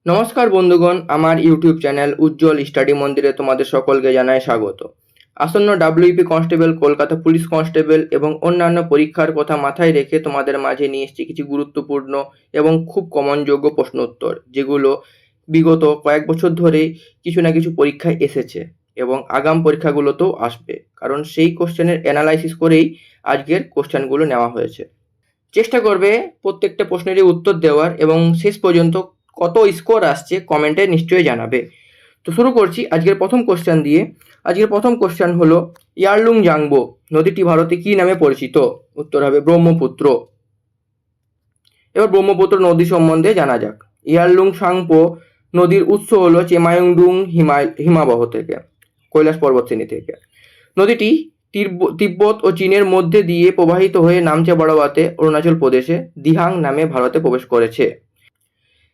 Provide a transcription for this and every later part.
নমস্কার বন্ধুগণ, আমার ইউটিউব চ্যানেল উজ্জ্বল স্টাডি মন্দিরে তোমাদের সকলকে জানাই স্বাগত। আসন্ন WP constable, Kolkata police constable এবং অন্যান্য পরীক্ষার কথা মাথায় রেখে তোমাদের মাঝে নিয়ে এসেছি কিছু গুরুত্বপূর্ণ এবং খুব কমনযোগ্য প্রশ্ন উত্তর, যেগুলো বিগত কয়েক বছর ধরেই কিছু না কিছু পরীক্ষায় এসেছে এবং আগাম পরীক্ষাগুলোতেও আসবে, কারণ সেই কোশ্চেনের অ্যানালাইসিস করেই আজকের কোশ্চেনগুলো নেওয়া হয়েছে। চেষ্টা করবে প্রত্যেকটা প্রশ্নেরই উত্তর দেওয়ার এবং শেষ পর্যন্ত কত স্কোর আসছে কমেন্টে নিশ্চয়ই জানাবে। তো শুরু করছি আজকের প্রথম কোশ্চেন দিয়ে। আজকের প্রথম কোশ্চেন হলো, ইয়ারলুং জাংবো নদীটি ভারতে কি নামে পরিচিত? উত্তর হবে ব্রহ্মপুত্র। এবার ব্রহ্মপুত্র নদী সম্বন্ধে জানা যাক। ইয়ারলুং সাংপো নদীর উৎস হলো চেমায়ুংডুং হিমাবহ থেকে, কৈলাস পর্বতশ্রেণী থেকে। নদীটি তিব্বত ও চীনের মধ্যে দিয়ে প্রবাহিত হয়ে নামচে বড়াওয়াতে অরুণাচল প্রদেশে দিহাং নামে ভারতে প্রবেশ করেছে।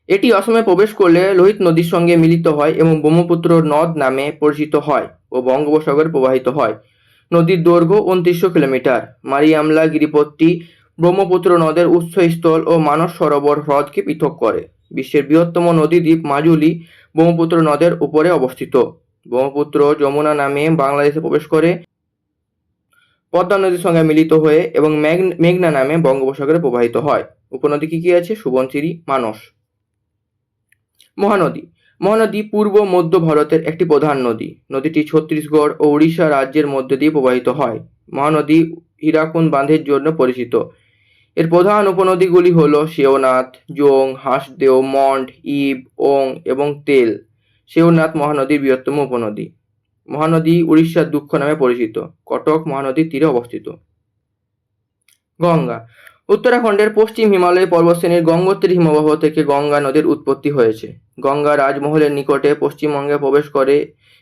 এটি অসমে প্রবেশ করলে লোহিত নদীর সঙ্গে মিলিত হয় এবং ব্রহ্মপুত্র নদ নামে পরিচিত হয় ও বঙ্গোপসাগরে প্রবাহিত হয়। নদীর দৈর্ঘ্য ২৯০০ কিলোমিটার। মারিয়ামলা গিরিপথটি ব্রহ্মপুত্র নদের উৎসস্থল ও মানস সরোবর হ্রদকে পৃথক করে। বিশ্বের বৃহত্তম নদীদ্বীপ মাজুলি ব্রহ্মপুত্র নদের উপরে অবস্থিত। ব্রহ্মপুত্র যমুনা নামে বাংলাদেশে প্রবেশ করে, পদ্মা নদীর সঙ্গে মিলিত হয়ে এবং মেঘনা নামে বঙ্গোপসাগরে প্রবাহিত হয়। উপনদী কি কি আছে? সুবনশিরি, মানস। মহানদী। মহানদী পূর্ব মধ্য ভারতের একটি প্রধান নদী। নদীটি ছত্তিশগড় ও উড়িষ্যা রাজ্যের মধ্যে দিয়ে প্রবাহিত হয়। মহানদী হীরাকুন্দ বাঁধের জন্য পরিচিত। এর প্রধান উপনদীগুলি হল শেওনাথ, জোং, হাঁসদেও, মন্ড, ইব, ওং এবং তেল। শেওনাথ মহানদীর বৃহত্তম উপনদী। মহানদী উড়িষ্যার দুঃখ নামে পরিচিত। কটক মহানদীর তীরে অবস্থিত। গঙ্গা। উত্তরাখণ্ডের পশ্চিম হিমালয় পর্বতশ্রেণীর গঙ্গোত্রী হিমবাহ থেকে গঙ্গা নদীর উৎপত্তি হয়েছে। গঙ্গা রাজমহলের নিকটে পশ্চিমবঙ্গে প্রবেশ করে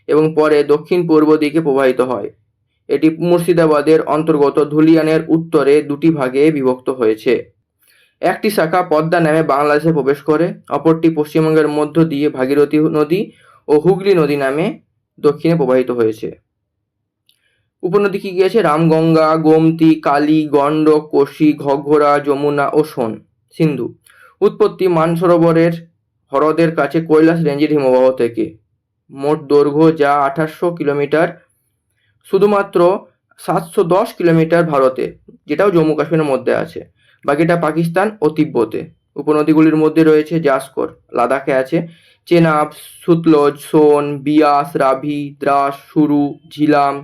এবং পরে দক্ষিণ পূর্ব দিকে প্রবাহিত হয়। এটি মুর্শিদাবাদের অন্তর্গত ধুলিয়ানের উত্তরে দুটি ভাগে বিভক্ত হয়েছে। একটি শাখা পদ্মা নামে বাংলাদেশে প্রবেশ করে, অপরটি পশ্চিমবঙ্গের মধ্য দিয়ে ভাগীরথী নদী ও হুগলি নদী নামে দক্ষিণে প্রবাহিত হয়েছে। উপনদী কি কি আছে? রামগঙ্গা, গোমতী, কালী, গণ্ডক, কোশি, ঘগ্গরা, যমুনা ও সোন। সিন্ধু। উৎপত্তি মানসরোবরের হ্রদের কাছে কৈলাস রেঞ্জের হিমবাহ থেকে। মোট দৈর্ঘ্য যা ২৮০০ কিলোমিটার, শুধুমাত্র ৭১০ কিলোমিটার ভারতে, যেটাও জম্মু কাশ্মীরের মধ্যে আছে, বাকিটা পাকিস্তান ও তিব্বতে। উপনদীগুলির মধ্যে রয়েছে জাসকর, লাদাখে আছে, চেনাব, সুতলজ, সোন, বিয়াস, রাভি, দ্রাস, সুরু, ঝিলাম,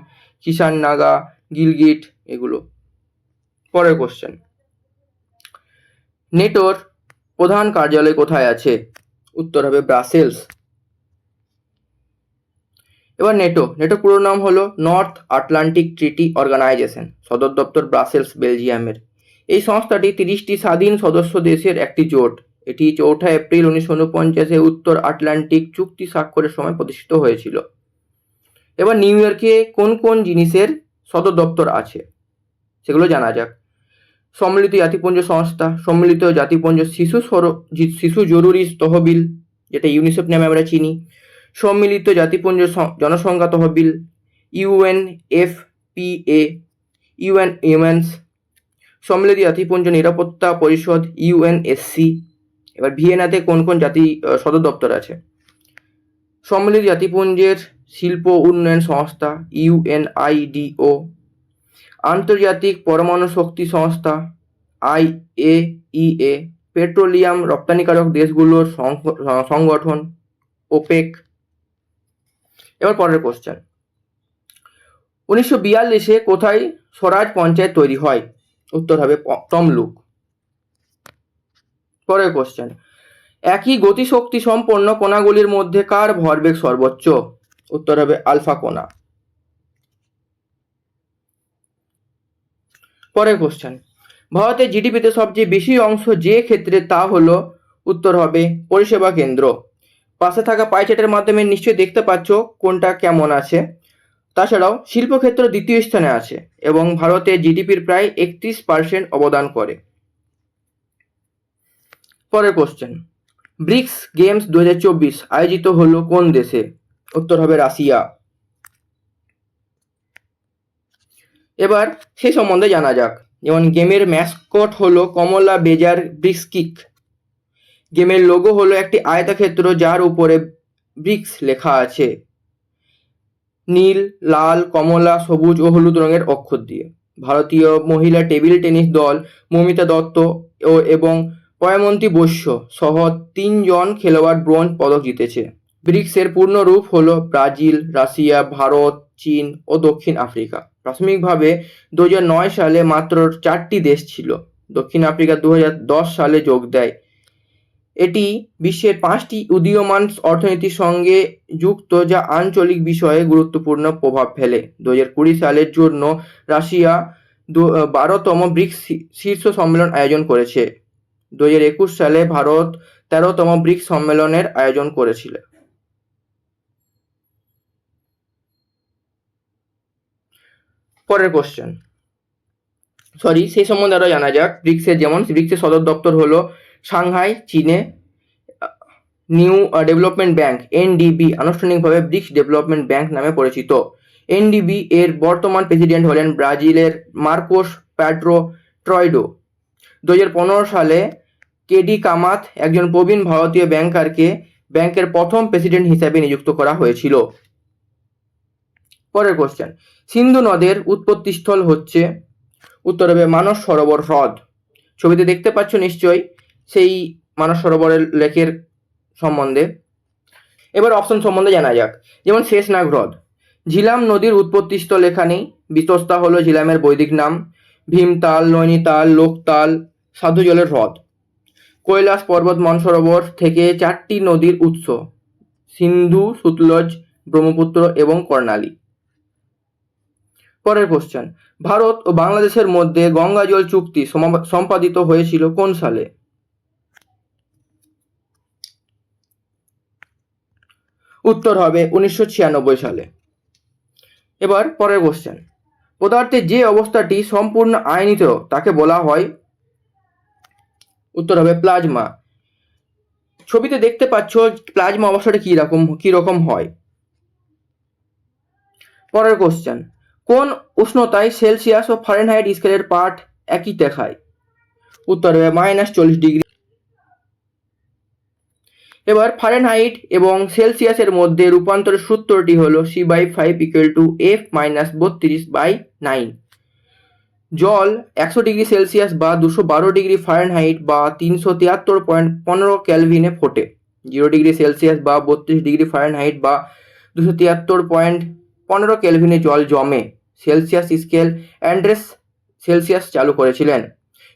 কিষান নাগা, গিলগিট, এগুলো। পরের কোশ্চেন, নেটোর প্রধান কার্যালয় কোথায় আছে? উত্তর হবে ব্রাসেলস। এবার নেটো পুরো নাম হলো নর্থ আটলান্টিক ট্রিটি অর্গানাইজেশন। সদর দপ্তর ব্রাসেলস, বেলজিয়ামের। এই সংস্থাটি ৩০টি স্বাধীন সদস্য দেশের একটি জোট। এটি ৪ এপ্রিল ১৯৪৯-এ উত্তর আটলান্টিক চুক্তি স্বাক্ষরের সময় প্রতিষ্ঠিত হয়েছিল। এবার নিউ ইয়র্কে কোন কোন জিনিসের সদর দপ্তর আছে সেগুলো জানা যাক। সম্মিলিত জাতিপুঞ্জ সংস্থা, সম্মিলিত জাতিপুঞ্জ শিশু জরুরি তহবিল, যেটা ইউনিসেফ নামে আমরা চিনি, সম্মিলিত জাতিপুঞ্জ জনসংখ্যা তহবিল, UNFPA, UN উইমেন্স, সম্মিলিত জাতিপুঞ্জ নিরাপত্তা পরিষদ, UNSC। এবার ভিয়েনাতে কোন কোন সদর দপ্তর আছে? সম্মিলিত জাতিপুঞ্জের শিল্প উন্নয়ন সংস্থা, UNIDO, আন্তর্জাতিক পরমাণু শক্তি সংস্থা, IAEA, পেট্রোলিয়াম রপ্তানিকারক দেশগুলোর সংগঠন, OPEC। এবার পরের কোশ্চেন, ১৯৪২-এ কোথায় স্বরাজ পঞ্চায়েত তৈরি হয়? উত্তর হবে তমলুক। পরের কোশ্চেন, একই গতিশক্তি সম্পন্ন কণাগুলির মধ্যে কার ভরবেগ সর্বোচ্চ? উত্তর হবে আলফা কণা। পরের কোশ্চেন, ভারতের জিডিপিতে সবচেয়ে বেশি অংশ যে ক্ষেত্রে, তা হলো, উত্তর হবে পরিষেবা কেন্দ্র। পাশে থাকা পাই চার্টের মাধ্যমে নিশ্চয়ই দেখতে পাচ্ছ কোনটা কেমন আছে। তাছাড়াও শিল্পক্ষেত্র দ্বিতীয় স্থানে আছে এবং ভারতে জিডিপির প্রায় ৩১% অবদান করে। পরের কোশ্চেন, ব্রিক্স গেমস ২০২৪ আয়োজিত হলো কোন দেশে? উত্তর হবে রাশিয়া। এবার সে সম্বন্ধে জানা যাক। যেমন গেমের ম্যাসকট হলো কমলা বেজার ব্রিস্কিক। গেমের লোগো হলো একটি আয়তক্ষেত্র যার উপরে ব্রিক্স লেখা আছে নীল, লাল, কমলা, সবুজ ও হলুদ রঙের অক্ষর দিয়ে। ভারতীয় মহিলা টেবিল টেনিস দল মমিতা দত্ত এবং পয়মন্তী বৈশ্য সহ ৩ জন খেলোয়াড় ব্রোঞ্জ পদক জিতেছে। ব্রিক্সের পূর্ণ রূপ হল ব্রাজিল, রাশিয়া, ভারত, চীন ও দক্ষিণ আফ্রিকা। প্রাথমিকভাবে 2009 সালে মাত্র 4টি দেশ ছিল। দক্ষিণ আফ্রিকা 2010 সালে যোগ দেয়। এটি বিশ্বের 5টি উদীয়মান অর্থনীতির সঙ্গে যুক্ত যা আঞ্চলিক বিষয়ে গুরুত্বপূর্ণ প্রভাব ফেলে। 2020 সালের জন্য রাশিয়া 12তম ব্রিক্স শীর্ষ সম্মেলন আয়োজন করেছে। 2021 সালে ভারত 13তম ব্রিক্স সম্মেলনের আয়োজন করেছিল। পরের কোশ্চেন, সেই সম্বন্ধে আরো জানা যাক। ব্রিক্সের সদর দপ্তর হলো সাংহাই, চীনে। নিউ ডেভেলপমেন্ট ব্যাংক এনডিবি আনুষ্ঠানিকভাবে ব্রিক্স ডেভেলপমেন্ট ব্যাংক নামে পরিচিত। এনডিবি এর বর্তমান প্রেসিডেন্ট হলেন ব্রাজিলের মার্কোস প্যাড্রো ট্রয়ডো। 2015 সালে কেডি কামাত, একজন প্রবীণ ভারতীয় ব্যাংকারকে ব্যাংকের প্রথম প্রেসিডেন্ট হিসেবে নিযুক্ত করা হয়েছিল। পরের কোশ্চেন, সিন্ধু নদের উৎপত্তিস্থল হচ্ছে? উত্তর হবে মানস সরোবর হ্রদ। ছবিতে দেখতে পাচ্ছ নিশ্চয়ই সেই মানস সরোবরের লেকের সম্বন্ধে। এবার অপশন সম্বন্ধে জানা যাক। যেমন শেষনাগ হ্রদ। ঝিলাম নদীর উৎপত্তিস্থল এখানেই। বিতস্তা হলো ঝিলামের বৈদিক নাম। ভীমতাল, নৈনিতাল, লোকতাল সাধু জলের হ্রদ। কৈলাস পর্বত মানসরোবর থেকে 4টি নদীর উৎস: সিন্ধু, সতলজ, ব্রহ্মপুত্র এবং কর্ণালী। পরের কোশ্চেন, ভারত ও বাংলাদেশের মধ্যে গঙ্গা জল চুক্তি সম্পাদিত হয়েছিল কোন সালে? উত্তর হবে 1996 সালে। এবার পরের কোশ্চেন, পদার্থের যে অবস্থাটি সম্পূর্ণ আয়নিত তাকে বলা হয়? উত্তর হবে প্লাজমা। ছবিতে দেখতে পাচ্ছ প্লাজমা অবস্থাটা কি রকম হয়। পরের কোশ্চেন, কোন উষ্ণতায় সেলসিয়াস ও ফারেনহাইট স্কেলের পাঠ একই দেখায়? উত্তর হবে -40°। এবার ফারেনহাইট এবং সেলসিয়াসের মধ্যে রূপান্তরের সূত্রটি হলো C/5 = F - 32/9। জল 100° সেলসিয়াস বা 212° ফারেনহাইট বা 373.15 কেলভিনে ফোটে। 0° সেলসিয়াস বা 32° ফারেনহাইট বা 273.15 কেলভিনে জল জমে। সেলসিয়াস স্কেল অ্যান্ড্রেস সেলসিয়াস চালু করেছিলেন।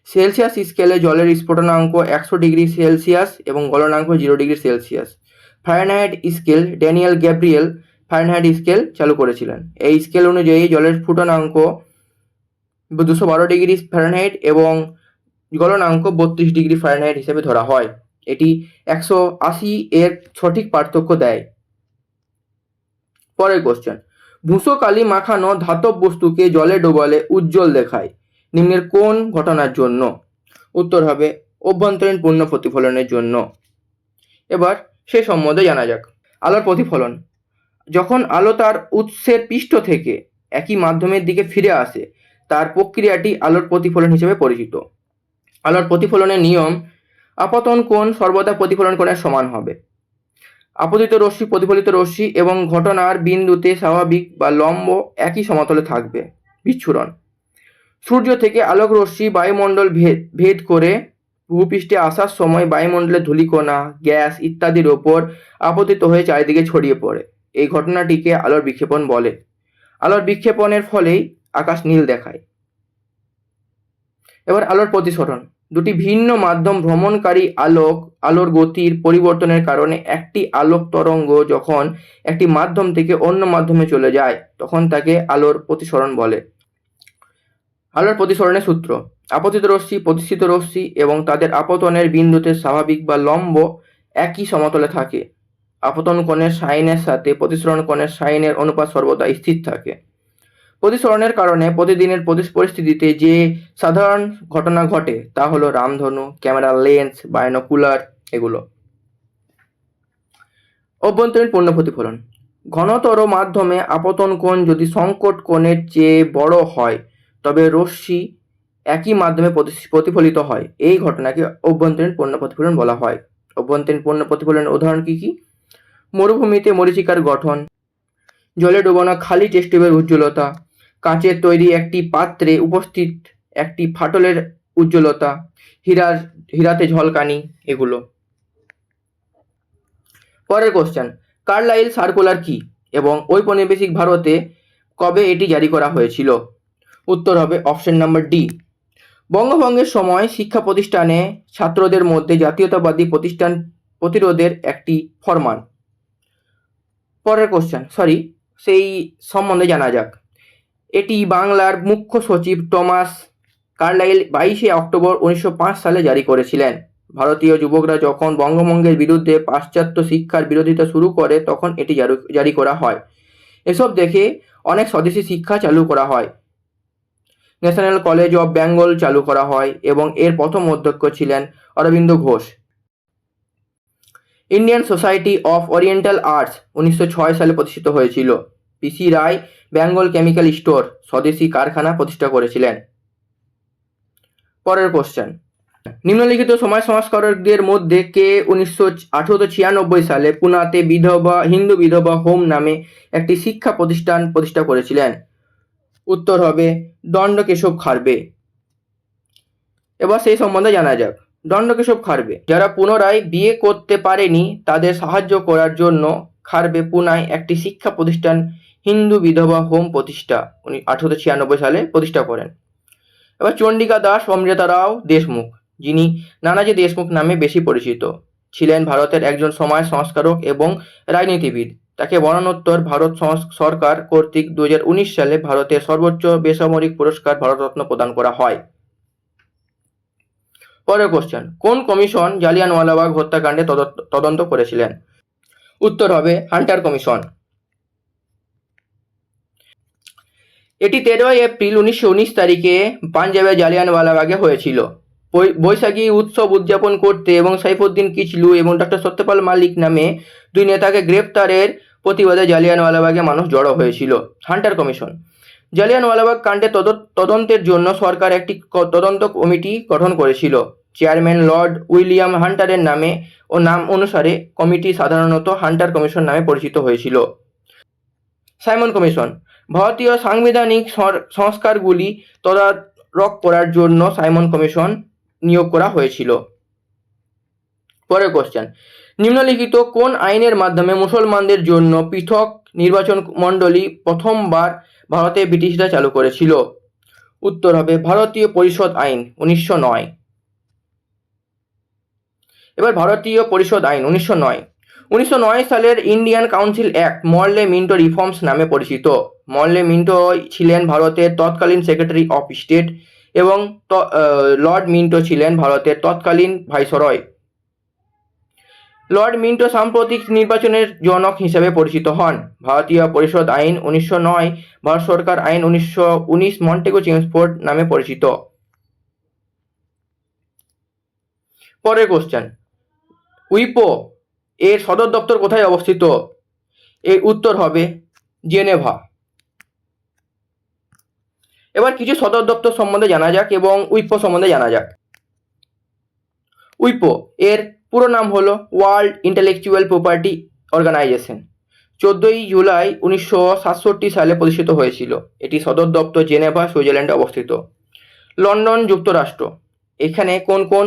সেলসিয়াস স্কেলে জলের স্ফুটনাঙ্ক 100° সেলসিয়াস এবং গলনাঙ্ক 0° Celsius. Fahrenheit scale Daniel Gabriel Fahrenheit scale চালু করেছিলেন। এই স্কেল অনুযায়ী জলের স্ফুটনাঙ্ক 212° ফারেনহাইট এবং গলনাঙ্ক 32° ফারেনহাইট হিসেবে ধরা হয়। এটি 180 এর সঠিক পার্থক্য দেয়। পরের কোশ্চেন, ভূসো কালি মাখানো ধাতব বস্তুকে জলে ডোবালে উজ্জ্বল দেখায় নিম্নের কোন ঘটনার জন্য? উত্তর হবে অভ্যন্তরীণ পূর্ণ প্রতিফলনের জন্য। এবার সে সম্বন্ধে জানা যাক। আলোর প্রতিফলন। যখন আলো তার উৎসের পৃষ্ঠ থেকে একই মাধ্যমের দিকে ফিরে আসে তার প্রক্রিয়াটি আলোর প্রতিফলন হিসেবে পরিচিত। আলোর প্রতিফলনের নিয়ম: আপতন কোণ সর্বদা প্রতিফলন কোণের সমান হবে। আপতিত রশ্মি, প্রতিফলিত রশ্মি এবং ঘটনার বিন্দুতে স্বাভাবিক বা লম্ব একই সমতলে থাকবে। বিচ্ছুরণ। সূর্য থেকে আলোক রশ্মি বায়ুমণ্ডল ভেদ করে ভূপৃষ্ঠে আসার সময় বায়ুমণ্ডলের ধূলিকণা, গ্যাস ইত্যাদির ওপর আপতিত হয়ে চারিদিকে ছড়িয়ে পড়ে। এই ঘটনাটিকে আলোর বিক্ষেপণ বলে। আলোর বিক্ষেপণের ফলেই আকাশ নীল দেখায়। এবার আলোর প্রতিসরণ। দুটি ভিন্ন মাধ্যম ভ্রমণকারী আলোর গতির পরিবর্তনের কারণে একটি আলোক তরঙ্গ যখন একটি মাধ্যম থেকে অন্য মাধ্যমে চলে যায় তখন তাকে আলোর প্রতিসরণ বলে। আলোর প্রতিসরণের সূত্র: আপতিত রশ্মি, প্রতিসৃত রশ্মি এবং তাদের আপতনের বিন্দুতে স্বাভাবিক বা লম্ব একই সমতলে থাকে। আপতন কোণের সাইনের সাথে প্রতিসরণ কোণের সাইনের অনুপাত সর্বদা স্থির থাকে। প্রতিসরণের কারণে প্রতিদিনের পরিস্থিতিতে যে সাধারণ ঘটনা ঘটে তা হলো রামধনু, ক্যামেরা লেন্স, বাইনোকুলার এগুলো। অভ্যন্তরীণ পূর্ণ প্রতিফলন। ঘনতর মাধ্যমে আপতন কোণ যদি সংকট কোণের চেয়ে বড় হয় তবে রশ্মি একই মাধ্যমে প্রতিফলিত হয়। এই ঘটনাকে অভ্যন্তরীণ পূর্ণ প্রতিফলন বলা হয়। অভ্যন্তরীণ পণ্য প্রতিফলনের উদাহরণ কী কী? মরুভূমিতে মরীচিকার গঠন, জলে ডোবানো খালি টেস্ট টিউবের উজ্জ্বলতা, কাঁচের তৈরি একটি পাত্রে উপস্থিত একটি ফাটলের উজ্জ্বলতা, হীরাতে ঝলকানি, এগুলো। পরের কোশ্চেন, কার্লাইল সার্কুলার কি এবং ঔপনিবেশিক ভারতে কবে এটি জারি করা হয়েছিল? উত্তর হবে অপশন নাম্বার ডি। বঙ্গভঙ্গের সময় শিক্ষা প্রতিষ্ঠানে ছাত্রদের মধ্যে জাতীয়তাবাদী প্রতিরোধের একটি ফরমান। পরের কোশ্চেন, সেই সম্বন্ধে জানা যাক। এটি বাংলার মুখ্য সচিব টমাস কার্লাইল 22শে অক্টোবর 1905 সালে জারি করেছিলেন। ভারতীয় যুবকরা যখন বঙ্গভঙ্গের বিরুদ্ধে পাশ্চাত্য শিক্ষার বিরোধিতা শুরু করে তখন এটি জারি করা হয়। এসব দেখে অনেক স্বদেশী শিক্ষা চালু করা হয়। ন্যাশনাল কলেজ অফ বেঙ্গল চালু করা হয় এবং এর প্রথম অধ্যক্ষ ছিলেন Aurobindo Ghosh. Indian society of oriental arts 1906 সালে প্রতিষ্ঠিত হয়েছিল। P C Ray Bengal chemical store স্বদেশী কারখানা প্রতিষ্ঠা করেছিলেন। পরের কোশ্চেন, নিম্নলিখিত সমাজ সংস্কারকদের মধ্যে কে 1896 সালে পুনাতে হিন্দু বিধবা হোম নামে একটি শিক্ষা প্রতিষ্ঠা করেছিলেন? উত্তর হবে দণ্ডকেশব খারবে। এবার সেই সম্বন্ধে জানা যাক। দণ্ডকেশব খারবে যারা পুনরায় বিয়ে করতে পারেনি তাদের সাহায্য করার জন্য খারবে পুনায় একটি শিক্ষা প্রতিষ্ঠান হিন্দু বিধবা হোম প্রতিষ্ঠা 1896 সালে প্রতিষ্ঠা করেন। এবার চন্ডিকা দাস অমৃতা রাও দেশমুখ, যিনি নানাজি দেশমুখ নামে বেশি পরিচিত, ছিলেন ভারতের একজন সমাজ সংস্কারক এবং রাজনীতিবিদ। তাকে মরণোত্তর ভারত সরকার কর্তৃক 2019 সালে ভারতের সর্বোচ্চ বেসামরিক পুরস্কার ভারতরত্ন প্রদান করা হয়। পরের কোশ্চেন, কোন কমিশন জালিয়ানওয়ালাবাগ হত্যাকাণ্ডে তদন্ত করেছিলেন? উত্তর হবে হান্টার কমিশন। এটি 13 এপ্রিল 1919 তারিখে পাঞ্জাবের জালিয়ানওয়ালাবাগে হয়েছিল। বৈশাখী উৎসব উদযাপন করতে এবং সাইফুদ্দিন কিচলু এবং ডক্টর সত্যপাল মালিক নামে দুই নেতাকে গ্রেপ্তারের প্রতিবাদে জালিয়ানওয়ালাবাগে মানুষ জড়ো হয়েছিল। হান্টার কমিশন জালিয়ানওয়ালাবাগ কাণ্ডে তদন্তের জন্য সরকার একটি তদন্ত কমিটি গঠন করেছিল। চেয়ারম্যান লর্ড উইলিয়াম হান্টারের নাম অনুসারে কমিটি সাধারণত হান্টার কমিশন নামে পরিচিত হয়েছিল। সাইমন কমিশন ভারতীয় সাংবিধানিক সংস্কারগুলি তদারক করার জন্য সাইমন কমিশন নিয়োগ করা হয়েছিল। পরের কোশ্চেন, নিম্নলিখিত কোন আইনের মাধ্যমে মুসলমানদের জন্য পৃথক নির্বাচন মণ্ডলী প্রথমবার ভারতে ব্রিটিশরা চালু করেছিল? উত্তর হবে ভারতীয় পরিষদ আইন 1909। এবার ভারতীয় পরিষদ আইন 1909 সালের ইন্ডিয়ান কাউন্সিল অ্যাক্ট মরলে মিন্টো রিফর্মস নামে পরিচিত। মরলে মিন্টো ছিলেন ভারতের তৎকালীন সেক্রেটারি অফ স্টেট এবং লর্ড মিন্টো ছিলেন ভারতের তৎকালীন ভাইসরয়। লর্ড মিন্টো সাম্প্রতিক নির্বাচনের জনক হিসেবে পরিচিত হন। ভারতীয় পরিষদ আইন 1909 ভারত সরকার আইন 1919 মন্টেগু চেমসফোর্ড নামে পরিচিত। পরের কোশ্চেন, উইপো এর সদর দপ্তর কোথায় অবস্থিত? এর উত্তর হবে জেনেভা। এবার কিছু সদর দপ্তর সম্বন্ধে জানা যাক এবং উইপো সম্বন্ধে জানা যাক। উইপো এর পুরো নাম হলো ওয়ার্ল্ড ইন্টেলেকচুয়াল প্রপার্টি অর্গানাইজেশন। 14 জুলাই 1967 সালে প্রতিষ্ঠিত হয়েছিল। এটি সদর দপ্তর জেনেভা, সুইজারল্যান্ডে অবস্থিত। লন্ডন, যুক্তরাষ্ট্র, এখানে কোন কোন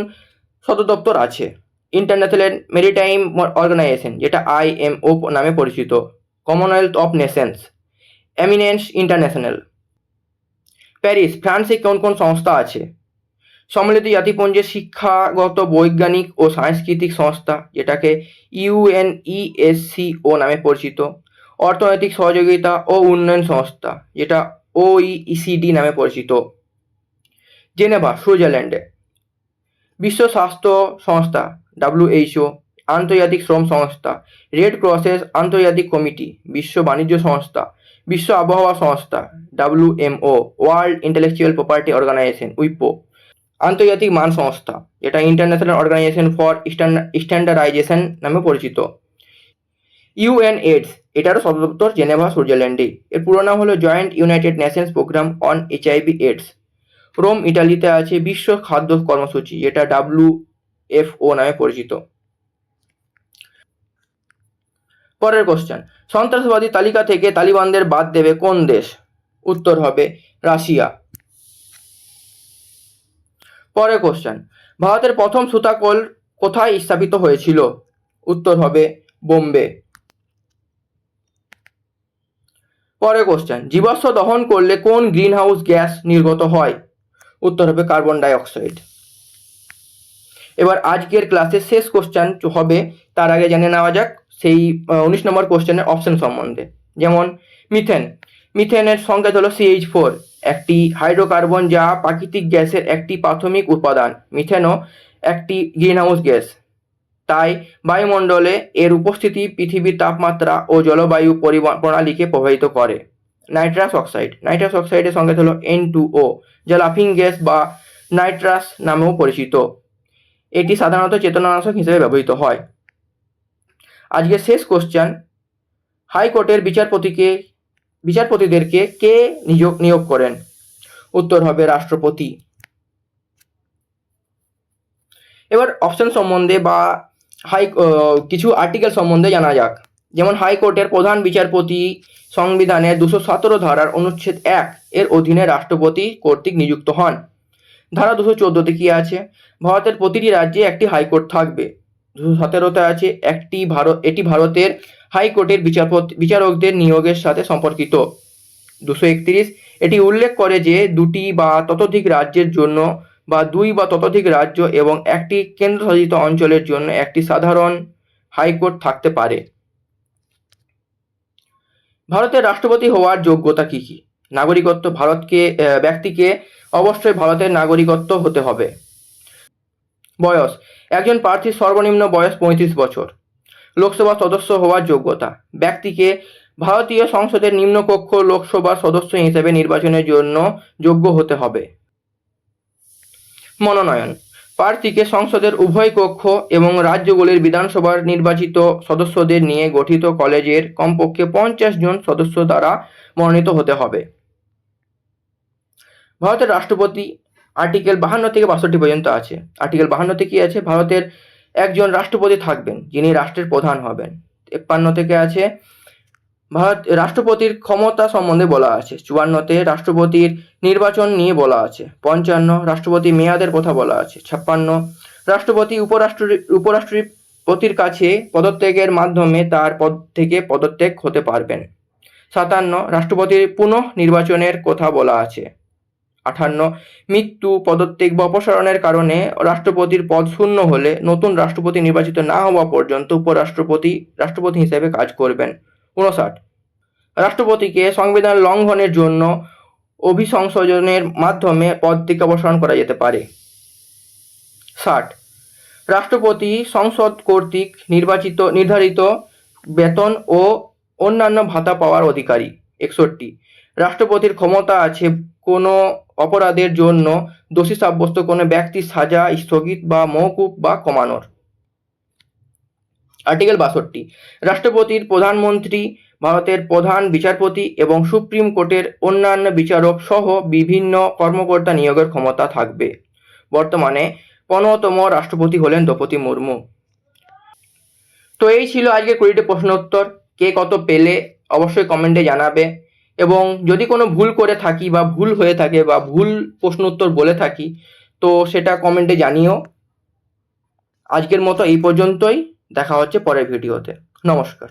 সদর দপ্তর আছে? ইন্টারন্যাশনাল মেরিটাইম অর্গানাইজেশন, যেটা IMO নামে পরিচিত। Commonwealth of Nations, eminence international. Paris, ফ্রান্সে কোন কোন সংস্থা আছে? সম্মিলিত জাতিপুঞ্জের শিক্ষাগত, বৈজ্ঞানিক ও সাংস্কৃতিক সংস্থা, যেটাকে UNESCO নামে পরিচিত। অর্থনৈতিক সহযোগিতা ও উন্নয়ন সংস্থা, যেটা OECD নামে পরিচিত। জেনেভা, সুইজারল্যান্ডে। বিশ্ব স্বাস্থ্য সংস্থা WHO, আন্তর্জাতিক শ্রম সংস্থা, রেড ক্রসেস আন্তর্জাতিক কমিটি, বিশ্ব বাণিজ্য সংস্থা, বিশ্ব আবহাওয়া সংস্থা WMO, world intellectual property organization উইপো, আন্তর্জাতিক মান সংস্থা, যেটা ইন্টারন্যাশনাল অর্গানাইজেশন ফর স্ট্যান্ডার্ডাইজেশন নামে পরিচিত। UNAIDS, এটারও সদর দপ্তর জেনেভা, সুইজারল্যান্ডে। এর পুরো নাম হলো joint united nations programme on HIV AIDS। Rome, ইটালিতে আছে বিশ্ব খাদ্য কর্মসূচি, যেটা WFO নামে পরিচিত। পরের কোশ্চেন, সন্ত্রাসবাদী তালিকা থেকে তালিবানদের বাদ দেবে কোন দেশ? উত্তর হবে রাশিয়া। পরের কোশ্চেন, ভারতের প্রথম সুতাকল কোথায় স্থাপিত হয়েছিল? উত্তর হবে বোম্বে। পরের কোশ্চেন, জীবাশ্ম দহন করলে কোন গ্রিনহাউস গ্যাস নির্গত হয়? উত্তর হবে কার্বন ডাই অক্সাইড। এবার আজকের ক্লাসের শেষ কোশ্চেন হবে, তার আগে জেনে নেওয়া যাক সেই 19 নম্বর কোশ্চেনের অপশন সম্বন্ধে। যেমন মিথেন, মিথেনের সংকেত হলো CH4, একটি হাইড্রোকার্বন যা প্রাকৃতিক গ্যাসের একটি প্রাথমিক উপাদান। মিথেনও একটি গ্রিনহাউস গ্যাস, তাই বায়ুমণ্ডলে এর উপস্থিতি পৃথিবীর তাপমাত্রা ও জলবায়ু প্রণালীকে প্রভাবিত করে। নাইট্রাস অক্সাইড, নাইট্রাস অক্সাইডের সংকেত হলো N2O, যা লাফিং গ্যাস বা নাইট্রাস নামেও পরিচিত। এটি সাধারণত চেতনানাশক হিসেবে ব্যবহৃত হয়। আজকের শেষ কোশ্চেন, হাইকোর্টের বিচারপতিদেরকে কে নিয়োগ করেন? উত্তর হবে রাষ্ট্রপতি। এবার অপশন সম্বন্ধে বা কিছু আর্টিকেল সম্বন্ধে জানা যাক। যেমন হাইকোর্টের প্রধান বিচারপতি সংবিধানের 217 ধারার অনুচ্ছেদ 1 এর অধীনে রাষ্ট্রপতি কর্তৃক নিযুক্ত হন। ধারা 214তে কি আছে? ভারতের প্রতিটি রাজ্যে একটি হাইকোর্ট থাকবে। 217তে আছে এটি ভারতের হাইকোর্টের বিচারকদের নিয়োগের সাথে সম্পর্কিত। 231 এটি উল্লেখ করে যে দুটি বা ততোধিক রাজ্যের জন্য বা দুই বা ততোধিক রাজ্য এবং একটি কেন্দ্রশাসিত অঞ্চলের জন্য একটি সাধারণ হাইকোর্ট থাকতে পারে। ভারতের রাষ্ট্রপতি হওয়ার যোগ্যতা কি কি? নাগরিকত্ব, ব্যক্তিকে অবশ্যই ভারতের নাগরিকত্ব হতে হবে। বয়স, একজন প্রার্থীর সর্বনিম্ন বয়স 35 বছর। লোকসভা সদস্য হওয়ার যোগ্যতা, ব্যক্তিকে ভারতীয় সংসদের নিম্নকক্ষ লোকসভার সদস্য হিসেবে নির্বাচনের জন্য যোগ্য হতে হবে। মনোনয়ন, প্রার্থীকে সংসদের উভয় কক্ষ এবং রাজ্যগুলির বিধানসভার নির্বাচিত সদস্যদের নিয়ে গঠিত কলেজের কমপক্ষে 50 জন সদস্য দ্বারা মনোনীত হতে হবে। ভারতের রাষ্ট্রপতি আর্টিকেল 52 থেকে 62 পর্যন্ত আছে। আর্টিকেল 52তে কি আছে? ভারতের একজন রাষ্ট্রপতি থাকবেন, যিনি রাষ্ট্রের প্রধান হবেন। 53 থেকে আছে রাষ্ট্রপতির ক্ষমতা সম্বন্ধে বলা আছে। 54তে রাষ্ট্রপতির নির্বাচন নিয়ে বলা আছে। 55 রাষ্ট্রপতি মেয়াদের কথা বলা আছে। 56 রাষ্ট্রপতি উপরাষ্ট্রপতির কাছে পদত্যাগের মাধ্যমে তার পদ থেকে পদত্যাগ হতে পারবেন। 57 রাষ্ট্রপতির পুনঃ নির্বাচনের কথা বলা আছে। 58 মৃত্যু, পদত্যাগ বা অপসারণের কারণে রাষ্ট্রপতির পদ শূন্য হলে নতুন রাষ্ট্রপতি নির্বাচিত না হওয়া পর্যন্ত রাষ্ট্রপতি হিসেবে কাজ করবেন। 59 রাষ্ট্রপতিকে সংবিধান লঙ্ঘনের জন্য অভিসংশোধনের মাধ্যমে পদ থেকে অপসারণ করা যেতে পারে। 60 রাষ্ট্রপতি সংসদ কর্তৃক নির্ধারিত বেতন ও অন্যান্য ভাতা পাওয়ার অধিকারী। 61 রাষ্ট্রপতির ক্ষমতা আছে কোনো অপরাধের জন্য দোষী সাব্যস্ত কোনো ব্যক্তির সাজা স্থগিত বা মওকুফ বা কমানোর। আর্টিকেল 62 রাষ্ট্রপতির প্রধানমন্ত্রী, ভারতের প্রধান বিচারপতি এবং সুপ্রিম কোর্টের অন্যান্য বিচারক সহ বিভিন্ন কর্মকর্তা নিয়োগের ক্ষমতা থাকবে। বর্তমানে 15তম রাষ্ট্রপতি হলেন দ্রৌপদী মুর্মু। তো এই ছিল আজকে 20টি প্রশ্ন উত্তর। কে কত পেলে অবশ্যই কমেন্টে জানাবে, এবং যদি কোনো ভুল করে থাকি বা ভুল হয়ে থাকে বা ভুল প্রশ্ন উত্তর বলে থাকি তো সেটা কমেন্টে জানিও। আজকের মতো এই পর্যন্তই, দেখা হচ্ছে পরের ভিডিওতে। নমস্কার।